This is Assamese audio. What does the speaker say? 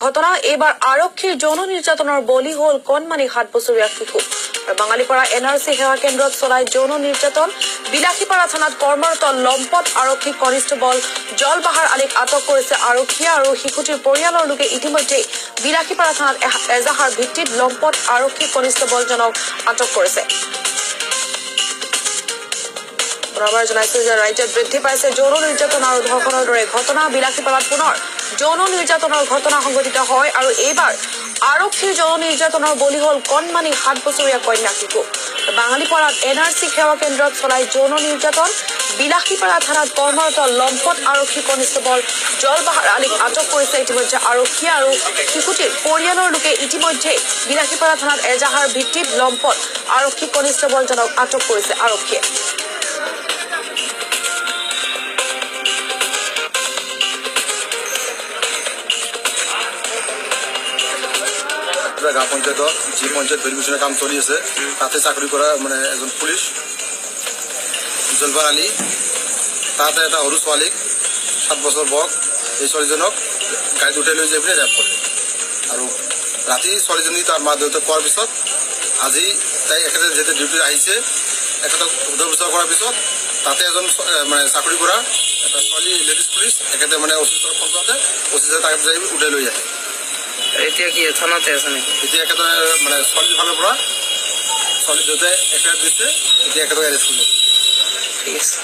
ঘটনা এইবাৰ আৰক্ষীৰ যৌন নিৰ্যাতনৰ বলি হল কণমানি 7 বছৰীয়া শিশু আৰু বাঙালীপাৰা এনআৰচি সেৱা কেন্দ্ৰত চলাই যৌন নিৰ্যাতন বিলাসীপাৰা থানাত কৰ্মৰত লম্পট আৰক্ষী কনিষ্টবল জলবাহাৰ আলীক আটক কৰিছে আৰক্ষী আৰু শিশুটিৰ পৰিয়ালৰ লোকে ইতিমধ্যে বিলাসীপাৰা থানাত এজাহাৰ ভিত্তিত লম্পট আৰক্ষী কনিষ্টবলজনক আটক কৰিছে। পুনৰবাৰ জনাইছো যে ৰাজ্যত বৃদ্ধি পাইছে যৌন নিৰ্যাতন আৰু ধৰ্ষণৰ দৰে ঘটনা। বিলাসীপাৰাত পুনৰ যৌন নিৰ্যাতনৰ ঘটনা সংঘটিত হয় আৰু এইবাৰ আৰক্ষীৰ যৌন নিৰ্যাতনৰ বলি হল কণমানি 7 বছৰীয়া কন্যা শিশু। বাঙালীপাৰাত এনআৰচি সেৱা কেন্দ্ৰত চলাই যৌন নিৰ্যাতন বিলাসীপাৰা থানাত কৰ্মৰত লম্পট আৰক্ষী কনিষ্টবল জলবাহাৰ আলীক আটক কৰিছে ইতিমধ্যে আৰক্ষী আৰু শিশুটিৰ পৰিয়ালৰ লোকে ইতিমধ্যে বিলাসীপাৰা থানাত এজাহাৰ ভিত্তিত লম্পট আৰক্ষী কনিষ্টবলজনক আটক কৰিছে আৰক্ষীয়ে। গাঁও পঞ্চায়তত যি পঞ্চায়ত ভেৰিফিকেশ্যনৰ কাম চলি আছে তাতে চাকৰি কৰা মানে এজন পুলিচ জলবাৰ আলী তাতে এটা সৰু ছোৱালীক 7 বছৰ বয়স এই ছোৱালীজনক গাড়ীত উঠাই লৈ যাই পিনে ৰেপ কৰে আৰু ৰাতি ছোৱালীজনী তাৰ মা দেউতাক কোৱাৰ পিছত আজি তাই এখেতে যেতিয়া ডিউটিত আহিছে এখেতক সোধৰ বিচৰা কৰাৰ পিছত তাতে এজন মানে চাকৰি কৰা এটা ছোৱালী লেডিজ পুলিচ এখেতে মানে অফিচৰ ফোন কৰোঁতে অফিচে তাক যাই উঠাই লৈ আহে। এতিয়া কি থানাতে আছে নেকি? এতিয়া একেদৰে মানে ছোৱালীৰ ফালৰ পৰা ছোৱালী দেউতাই এফআইআৰ দিছে, এতিয়া একেদৰে এৰেষ্ট কৰিব। ঠিক আছে।